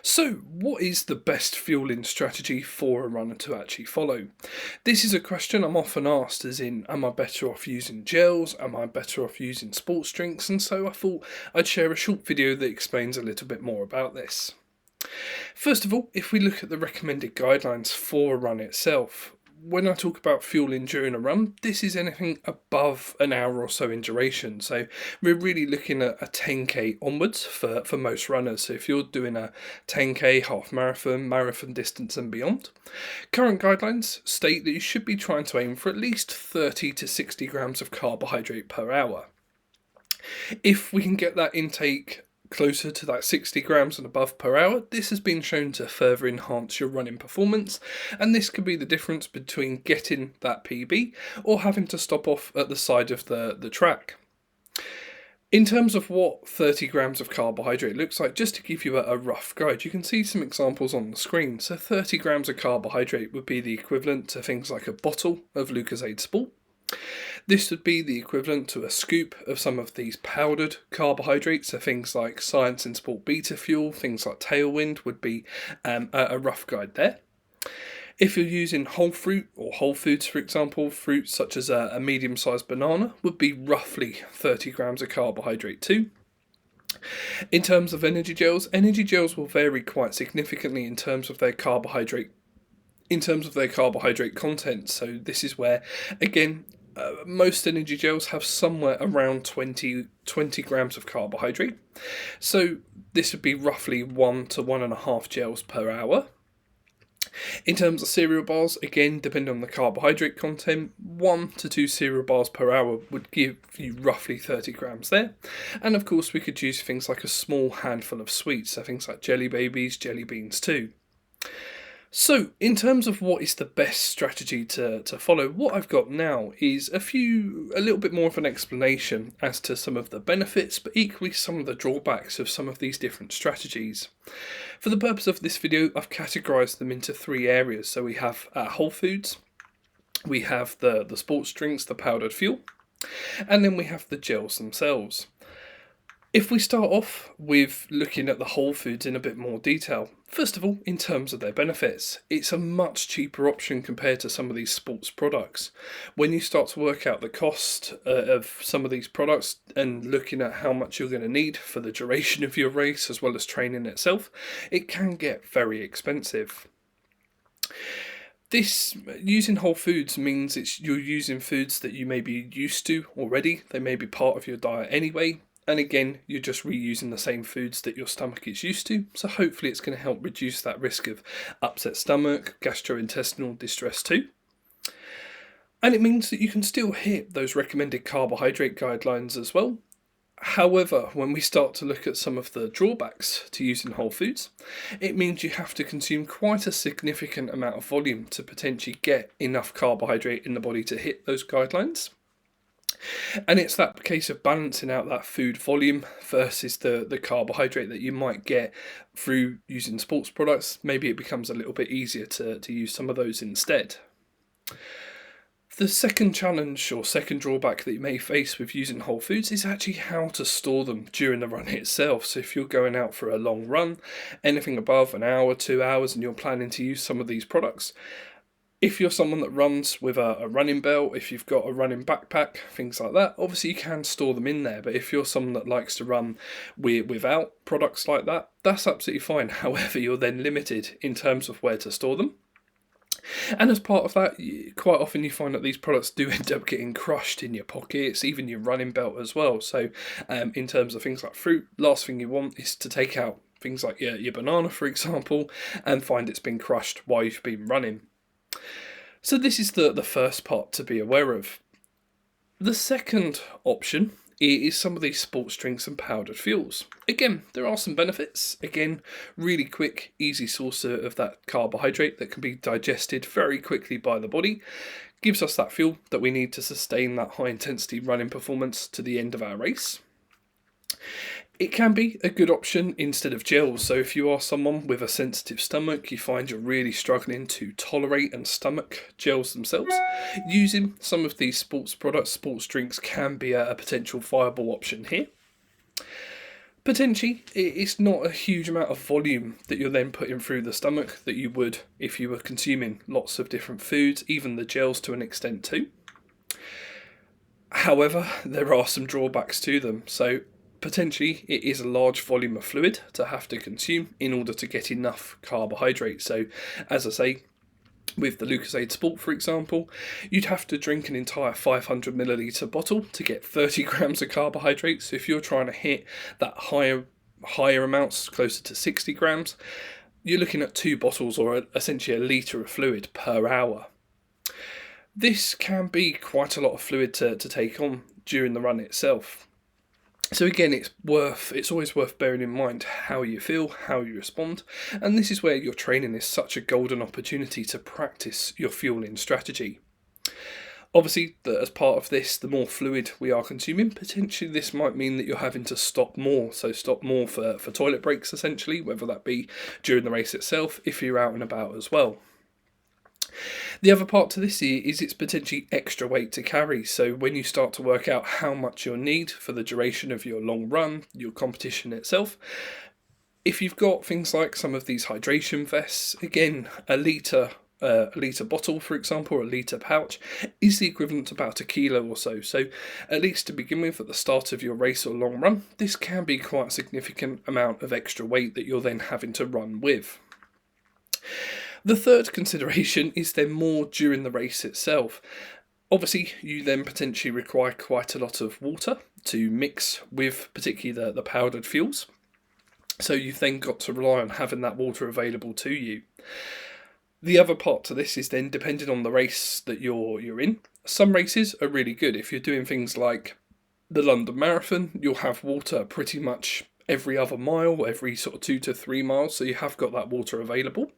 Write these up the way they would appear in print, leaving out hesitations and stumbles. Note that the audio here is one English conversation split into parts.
So, what is the best fueling strategy for a runner to actually follow? This is a question I'm often asked, as in, am I better off using gels? Am I better off using sports drinks? And so I thought I'd share a short video that explains a little bit more about this. First of all, if we look at the recommended guidelines for a run itself, when I talk about fueling during a run, this is anything above an hour or so in duration. So we're really looking at a 10k onwards for most runners. So if you're doing a 10k, half marathon, marathon distance and beyond, current guidelines state that you should be trying to aim for at least 30 to 60 grams of carbohydrate per hour. If we can get that intake closer to that 60 grams and above per hour, this has been shown to further enhance your running performance, and this could be the difference between getting that PB or having to stop off at the side of the track. In terms of what 30 grams of carbohydrate looks like, just to give you a rough guide, you can see some examples on the screen. So 30 grams of carbohydrate would be the equivalent to things like a bottle of Lucozade Sport. This would be the equivalent to a scoop of some of these powdered carbohydrates, so things like Science and Sport Beta Fuel, things like Tailwind would be a rough guide there. If you're using whole fruit or whole foods, for example, fruits such as a medium-sized banana would be roughly 30 grams of carbohydrate too. In terms of energy gels will vary quite significantly in terms of their carbohydrate content. So this is where, again, most energy gels have somewhere around 20 grams of carbohydrate. So this would be roughly 1 to 1.5 gels per hour. In terms of cereal bars, again, depending on the carbohydrate content, 1 to 2 cereal bars per hour would give you roughly 30 grams there. And of course, we could use things like a small handful of sweets, so things like jelly babies, jelly beans too. So, in terms of what is the best strategy to follow, what I've got now is a little bit more of an explanation as to some of the benefits, but equally some of the drawbacks of some of these different strategies. For the purpose of this video, I've categorised them into 3 areas. So we have whole foods, we have the sports drinks, the powdered fuel, and then we have the gels themselves. If we start off with looking at the whole foods in a bit more detail, first of all, in terms of their benefits, it's a much cheaper option compared to some of these sports products. When you start to work out the cost of some of these products and looking at how much you're going to need for the duration of your race as well as training itself, it can get very expensive. This using whole foods means you're using foods that you may be used to already. They may be part of your diet anyway. And again, you're just reusing the same foods that your stomach is used to, so hopefully it's going to help reduce that risk of upset stomach, gastrointestinal distress too. And it means that you can still hit those recommended carbohydrate guidelines as well. However, when we start to look at some of the drawbacks to using whole foods, it means you have to consume quite a significant amount of volume to potentially get enough carbohydrate in the body to hit those guidelines. And it's that case of balancing out that food volume versus the carbohydrate that you might get through using sports products. Maybe it becomes a little bit easier to use some of those instead. The second challenge or second drawback that you may face with using whole foods is actually how to store them during the run itself. So if you're going out for a long run, anything above an hour, 2 hours, and you're planning to use some of these products, if you're someone that runs with a running belt, if you've got a running backpack, things like that, obviously you can store them in there. But if you're someone that likes to run without products like that, that's absolutely fine. However, you're then limited in terms of where to store them. And as part of that, quite often you find that these products do end up getting crushed in your pockets, even your running belt as well. So in terms of things like fruit, last thing you want is to take out things like your banana, for example, and find it's been crushed while you've been running. So this is the first part to be aware of. The second option is some of these sports drinks and powdered fuels. Again, there are some benefits. Again, really quick, easy source of that carbohydrate that can be digested very quickly by the body. Gives us that fuel that we need to sustain that high intensity running performance to the end of our race. It can be a good option instead of gels. So if you are someone with a sensitive stomach, you find you're really struggling to tolerate and stomach gels themselves, using some of these sports products, sports drinks can be a potential viable option here. Potentially, it's not a huge amount of volume that you're then putting through the stomach that you would if you were consuming lots of different foods, even the gels to an extent too. However, there are some drawbacks to them. So potentially it is a large volume of fluid to have to consume in order to get enough carbohydrate. So as I say, with the Lucozade Sport, for example, you'd have to drink an entire 500 milliliter bottle to get 30 grams of carbohydrates. So if you're trying to hit that higher amounts, closer to 60 grams, you're looking at 2 bottles or essentially a litre of fluid per hour. This can be quite a lot of fluid to take on during the run itself. So again, it's always worth bearing in mind how you feel, how you respond, and this is where your training is such a golden opportunity to practice your fueling strategy. Obviously, as part of this, the more fluid we are consuming, potentially this might mean that you're having to stop more. So stop more for toilet breaks, essentially, whether that be during the race itself, if you're out and about as well. The other part to this is it's potentially extra weight to carry. So when you start to work out how much you'll need for the duration of your long run, your competition itself, if you've got things like some of these hydration vests, again, a litre bottle, for example, or a litre pouch, is the equivalent to about a kilo or so. So at least to begin with, at the start of your race or long run, this can be quite a significant amount of extra weight that you're then having to run with. The third consideration is then more during the race itself. Obviously, you then potentially require quite a lot of water to mix with particularly the powdered fuels. So you've then got to rely on having that water available to you. The other part to this is then depending on the race that you're in. Some races are really good. If you're doing things like the London Marathon, you'll have water pretty much every other mile, every sort of 2 to 3 miles, so you have got that water available.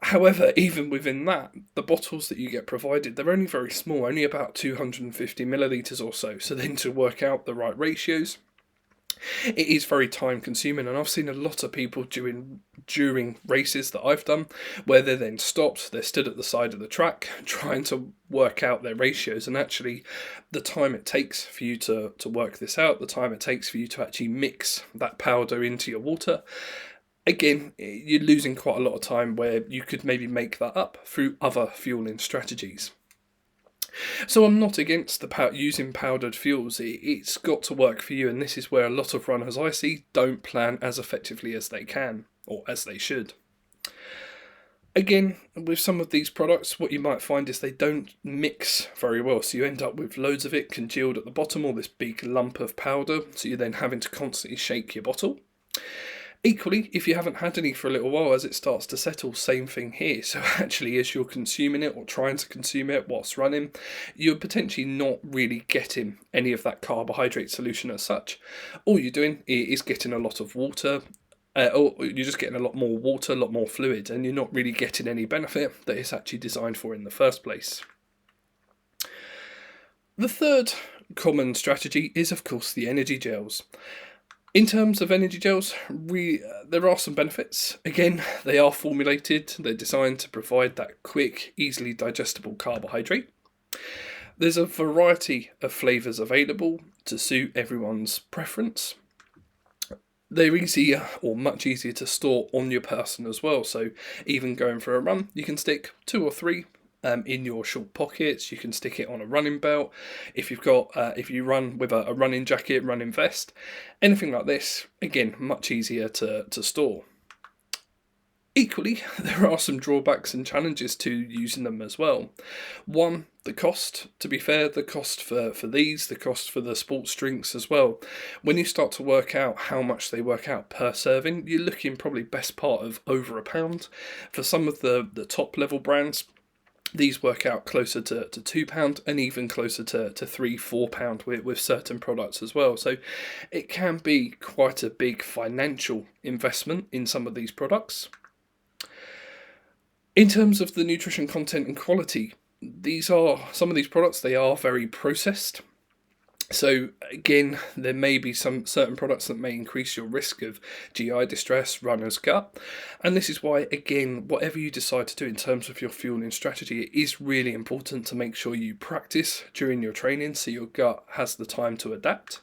However, even within that, the bottles that you get provided, they're only very small, only about 250 millilitres or so. So then to work out the right ratios, it is very time consuming. And I've seen a lot of people during races that I've done where they're then stopped, they're stood at the side of the track trying to work out their ratios. And actually the time it takes for you to work this out, the time it takes for you to actually mix that powder into your water, again, you're losing quite a lot of time where you could maybe make that up through other fueling strategies. So I'm not against using powdered fuels. It's got to work for you, and this is where a lot of runners I see don't plan as effectively as they can, or as they should. Again, with some of these products, what you might find is they don't mix very well, so you end up with loads of it congealed at the bottom, or this big lump of powder, so you're then having to constantly shake your bottle. Equally, if you haven't had any for a little while, as it starts to settle, same thing here. So actually, as you're consuming it or trying to consume it whilst running, you're potentially not really getting any of that carbohydrate solution as such. All you're doing is getting a lot of water, or you're just getting a lot more water, a lot more fluid, and you're not really getting any benefit that it's actually designed for in the first place. The third common strategy is, of course, the energy gels. In terms of energy gels, there are some benefits. Again, they are formulated, they're designed to provide that quick, easily digestible carbohydrate. There's a variety of flavours available to suit everyone's preference. They're easier or much easier to store on your person as well, so even going for a run, you can stick 2 or 3 in your short pockets. You can stick it on a running belt. If you run with a running jacket, running vest, anything like this, again, much easier to store. Equally, there are some drawbacks and challenges to using them as well. One, the cost. To be fair, the cost for these, the cost for the sports drinks as well. When you start to work out how much they work out per serving, you're looking probably best part of over £1. For some of the top level brands, these work out closer to £2 and even closer to £3-4 with certain products as well. So it can be quite a big financial investment in some of these products. In terms of the nutrition content and quality, some of these products, they are very processed. So again, there may be some certain products that may increase your risk of GI distress, runner's gut. And this is why, again, whatever you decide to do in terms of your fueling strategy, it is really important to make sure you practice during your training so your gut has the time to adapt.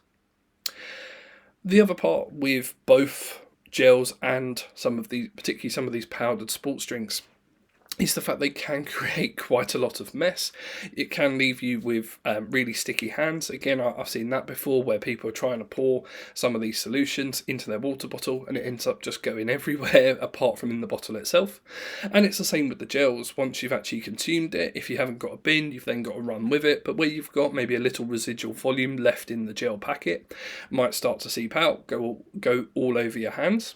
The other part with both gels and particularly some of these powdered sports drinks, is the fact they can create quite a lot of mess. It can leave you with really sticky hands. Again, I've seen that before, where people are trying to pour some of these solutions into their water bottle and it ends up just going everywhere apart from in the bottle itself. And it's the same with the gels. Once you've actually consumed it, if you haven't got a bin, you've then got to run with it. But where you've got maybe a little residual volume left in the gel packet, might start to seep out, go all over your hands.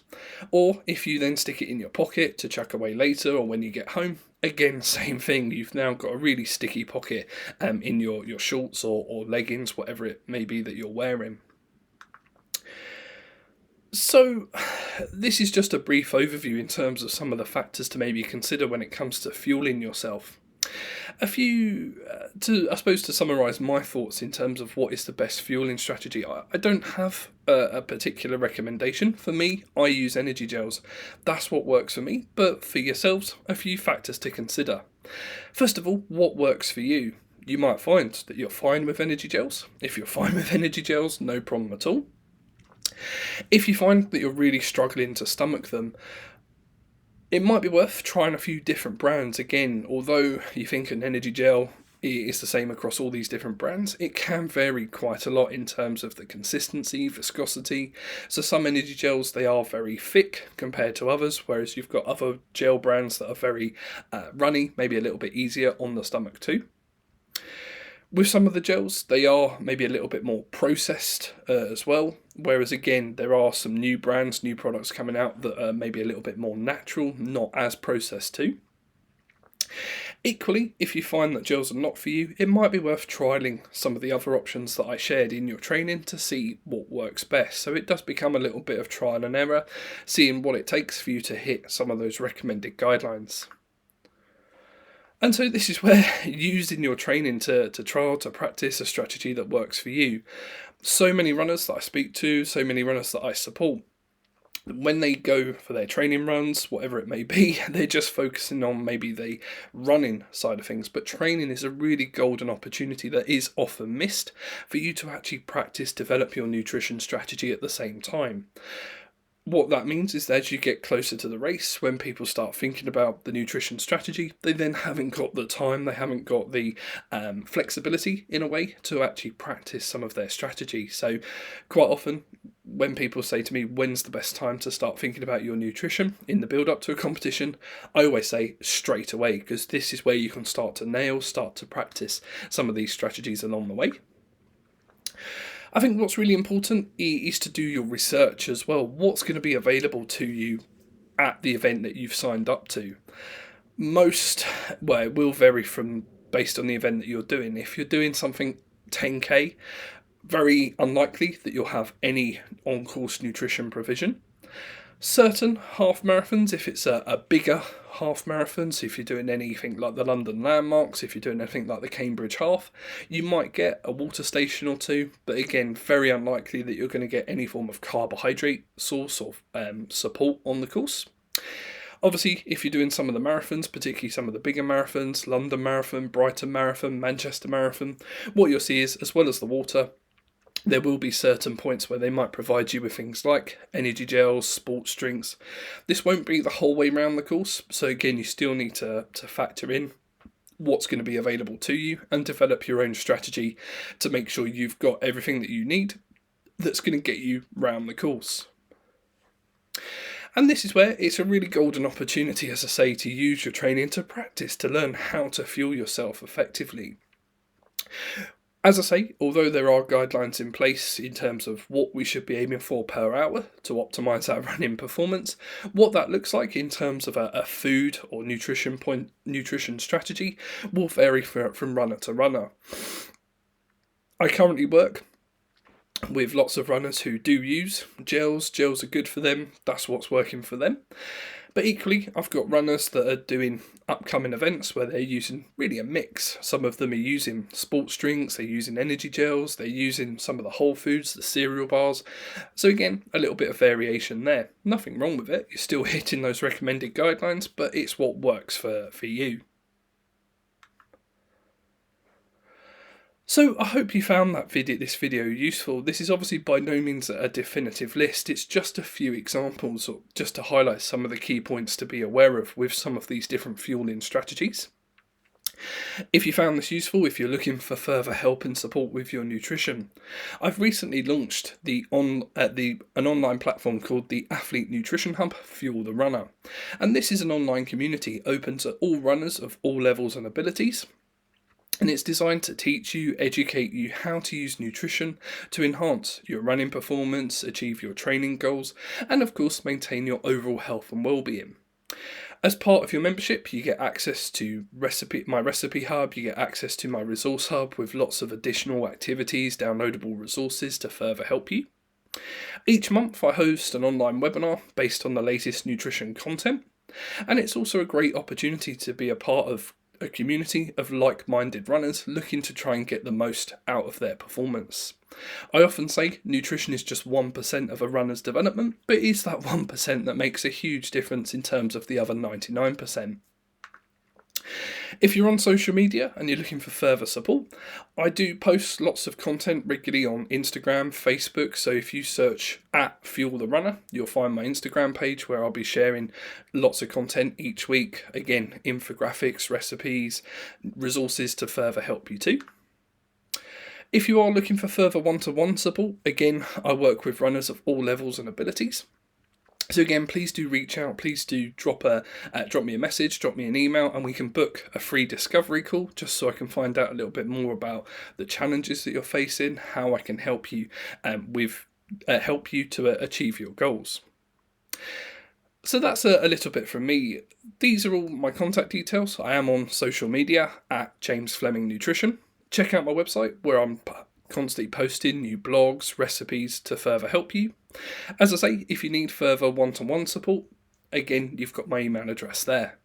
Or if you then stick it in your pocket to chuck away later or when you get home, again, same thing. You've now got a really sticky pocket in your shorts or leggings, whatever it may be that you're wearing. So this is just a brief overview in terms of some of the factors to maybe consider when it comes to fueling yourself. A few, to summarise my thoughts in terms of what is the best fueling strategy. I don't have a particular recommendation. For me, I use energy gels. That's what works for me. But for yourselves, a few factors to consider. First of all, what works for you? You might find that you're fine with energy gels. If you're fine with energy gels, no problem at all. If you find that you're really struggling to stomach them, it might be worth trying a few different brands. Again, although you think an energy gel is the same across all these different brands, it can vary quite a lot in terms of the consistency, viscosity. So some energy gels, they are very thick compared to others, whereas you've got other gel brands that are very runny, maybe a little bit easier on the stomach too. With some of the gels, they are maybe a little bit more processed as well, whereas again, there are some new brands, new products coming out that are maybe a little bit more natural, not as processed too. Equally, if you find that gels are not for you, it might be worth trialling some of the other options that I shared in your training to see what works best. So it does become a little bit of trial and error, seeing what it takes for you to hit some of those recommended guidelines. And so this is where using your training to trial, to practice a strategy that works for you. So many runners that I speak to, so many runners that I support, when they go for their training runs, whatever it may be, they're just focusing on maybe the running side of things. But training is a really golden opportunity that is often missed for you to actually practice, develop your nutrition strategy at the same time. What that means is that as you get closer to the race, when people start thinking about the nutrition strategy, they then haven't got the time, they haven't got the flexibility in a way to actually practice some of their strategy. So quite often when people say to me, when's the best time to start thinking about your nutrition in the build up to a competition, I always say straight away, because this is where you can start to practice some of these strategies along the way. I think what's really important is to do your research as well. What's going to be available to you at the event that you've signed up to? It will vary based on the event that you're doing. If you're doing something 10k, very unlikely that you'll have any on-course nutrition provision. Certain half marathons, if it's a bigger half marathon, so if you're doing anything like the London Landmarks, if you're doing anything like the Cambridge Half, you might get a water station or two, but again, very unlikely that you're going to get any form of carbohydrate source or support on the course. Obviously, if you're doing some of the marathons, particularly some of the bigger marathons, London Marathon, Brighton Marathon, Manchester Marathon, what you'll see is, as well as the water, there will be certain points where they might provide you with things like energy gels, sports drinks. This won't be the whole way around the course, so again, you still need to factor in what's going to be available to you and develop your own strategy to make sure you've got everything that you need that's going to get you round the course. And this is where it's a really golden opportunity, as I say, to use your training to practice, to learn how to fuel yourself effectively. As I say, although there are guidelines in place in terms of what we should be aiming for per hour to optimise our running performance, what that looks like in terms of a food or nutrition strategy will vary from runner to runner. I currently work with lots of runners who do use gels. Gels are good for them. That's what's working for them. But equally, I've got runners that are doing upcoming events where they're using really a mix. Some of them are using sports drinks, they're using energy gels, they're using some of the whole foods, the cereal bars. So again, a little bit of variation there. Nothing wrong with it. You're still hitting those recommended guidelines, but it's what works for you. So I hope you found this video useful. This is obviously by no means a definitive list. It's just a few examples, or just to highlight some of the key points to be aware of with some of these different fueling strategies. If you found this useful, if you're looking for further help and support with your nutrition, I've recently launched an online platform called the Athlete Nutrition Hub, Fuel the Runner. And this is an online community open to all runners of all levels and abilities. And it's designed to teach you, educate you how to use nutrition to enhance your running performance, achieve your training goals, and of course maintain your overall health and well-being. As part of your membership, you get access to my recipe hub, you get access to my resource hub with lots of additional activities, downloadable resources to further help you. Each month I host an online webinar based on the latest nutrition content, and it's also a great opportunity to be a part of a community of like-minded runners looking to try and get the most out of their performance. I often say nutrition is just 1% of a runner's development, but it's that 1% that makes a huge difference in terms of the other 99%. If you're on social media and you're looking for further support, I do post lots of content regularly on Instagram, Facebook, so if you search at Fuel the Runner, you'll find my Instagram page where I'll be sharing lots of content each week. Again, infographics, recipes, resources to further help you too. If you are looking for further one-to-one support, again, I work with runners of all levels and abilities. So again, please do reach out, please do drop me a message, drop me an email, and we can book a free discovery call just so I can find out a little bit more about the challenges that you're facing, how I can help you to achieve your goals. So that's a little bit from me. These are all my contact details. I am on social media at James Fleming Nutrition. Check out my website where I'm constantly posting new blogs, recipes to further help you. As I say, if you need further one-to-one support, again, you've got my email address there.